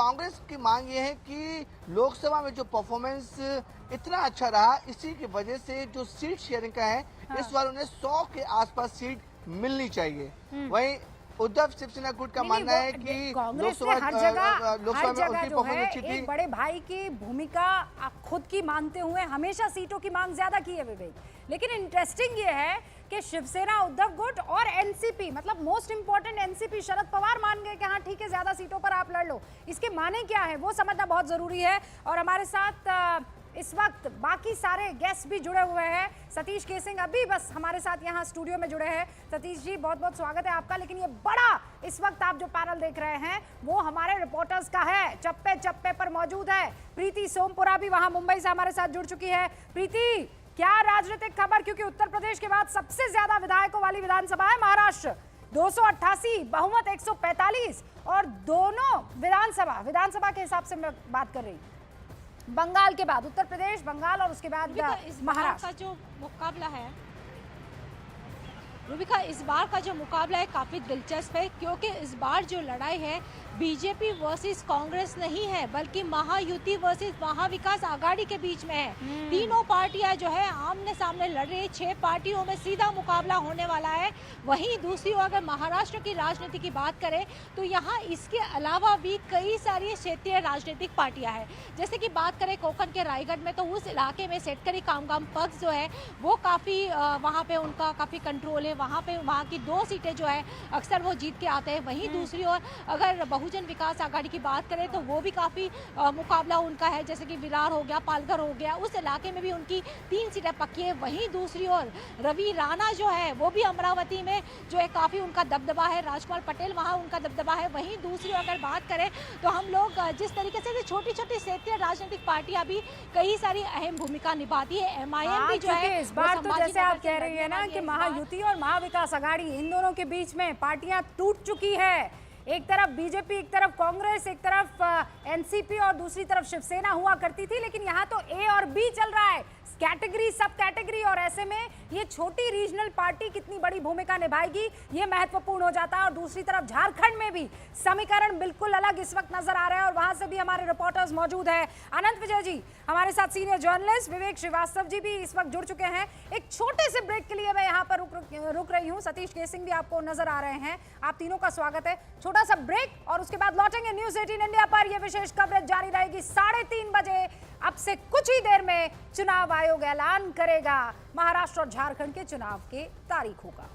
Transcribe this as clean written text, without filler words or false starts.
कांग्रेस की मांग ये है कि लोकसभा में जो परफॉर्मेंस इतना अच्छा रहा, इसी की वजह से जो सीट शेयरिंग का है, इस बार उन्हें 100 के आसपास सीट मिलनी चाहिए। वहीं उद्धव शिवसेना गुट का मानना है कि लोकसभा हर जगह उनकी जो है परफॉर्मेंस अच्छी थी। एक बड़े भाई की भूमिका खुद की मानते हुए हमेशा सीटों की मांग ज्यादा की है विवेक। लेकिन इंटरेस्टिंग ये है कि शिवसेना, उद्धव गुट और एनसीपी, मतलब most important NCP, Sharad Pawar मान गए कि हाँ ठीक है, ज्यादा सीटों पर आप लड़ लो। इसके माने क्या है वो समझना बहुत जरूरी है। और हमारे साथ इस वक्त बाकी सारे गेस्ट भी जुड़े हुए हैं। सतीश केसिंग अभी बस हमारे साथ यहाँ स्टूडियो में जुड़े हैं। सतीश जी, बहुत बहुत स्वागत है आपका। लेकिन ये बड़ा इस वक्त आप जो पैनल देख रहे हैं वो हमारे रिपोर्टर्स का है, चप्पे चप्पे पर मौजूद है। प्रीति सोमपुरा भी वहां मुंबई से हमारे साथ जुड़ चुकी है। प्रीति, क्या राजनीतिक खबर, क्योंकि उत्तर प्रदेश के बाद सबसे ज्यादा विधायकों वाली विधानसभा है महाराष्ट्र, 288, बहुमत 145, और दोनों विधानसभा के हिसाब से मैं बात कर रही हूँ, बंगाल के बाद उत्तर प्रदेश, बंगाल और उसके बाद महाराष्ट्र का जो मुकाबला है रूबिका, इस बार का जो मुकाबला है काफ़ी दिलचस्प है, क्योंकि इस बार जो लड़ाई है बीजेपी वर्सेस कांग्रेस नहीं है, बल्कि महायुति वर्सेस महाविकास आघाड़ी के बीच में है। तीनों पार्टियां जो है आमने सामने लड़ रही है। 6 पार्टियों में सीधा मुकाबला होने वाला है। वहीं दूसरी ओर अगर महाराष्ट्र की राजनीति की बात करें तो यहाँ इसके अलावा भी कई सारी क्षेत्रीय राजनीतिक पार्टियां हैं। जैसे कि बात करें कोकण के रायगढ़ में, तो उस इलाके में शेतकरी कामगार पक्ष जो है वो काफ़ी वहाँ पे उनका काफ़ी कंट्रोल है। वहाँ की 2 सीटें जो है अक्सर वो जीत के आते हैं। वहीं दूसरी ओर अगर बहुजन विकास आघाड़ी की बात करें तो वो भी काफ़ी मुकाबला उनका है, जैसे कि विरार हो गया, पालघर हो गया, उस इलाके में भी उनकी 3 सीटें पक्की है। वहीं दूसरी ओर रवि राणा जो है वो भी अमरावती में जो है काफ़ी उनका दबदबा है, राजकुमार पटेल वहाँ उनका दबदबा है। वहीं दूसरी ओर अगर बात करें तो हम लोग जिस तरीके से छोटी छोटी क्षेत्रीय राजनीतिक पार्टियां भी कई सारी अहम भूमिका निभाती है। MIM भी जो है इस बार तो जैसे आप कह रही है ना कि महायुति और महाविकास आघाड़ी, इन दोनों के बीच में पार्टियां टूट चुकी है। एक तरफ बीजेपी, एक तरफ कांग्रेस, एक तरफ एनसीपी और दूसरी तरफ शिवसेना हुआ करती थी। लेकिन यहाँ तो ए और बी चल रहा है, कैटेगरी सब कैटेगरी, और ऐसे में ये छोटी रीजनल पार्टी कितनी बड़ी भूमिका निभाएगी ये महत्वपूर्ण हो जाता है। और दूसरी तरफ झारखंड में भी समीकरण बिल्कुल अलग इस वक्त नजर आ रहा है, और वहां से भी हमारे रिपोर्टर्स मौजूद है। अनंत विजय जी हमारे साथ, सीनियर जर्नलिस्ट विवेक श्रीवास्तव जी भी इस वक्त जुड़ चुके हैं। एक छोटे से ब्रेक के लिए मैं यहाँ पर रुक रही हूँ। सतीश केसिंग भी आपको नजर आ रहे हैं। आप तीनों का स्वागत है। छोटा सा ब्रेक और उसके बाद लौटेंगे न्यूज़ 18 इंडिया पर। यह विशेष कवरेज जारी रहेगी 3:30 बजे। अब से कुछ ही देर में चुनाव आयोग ऐलान करेगा महाराष्ट्र और झारखंड के चुनाव की तारीखों का।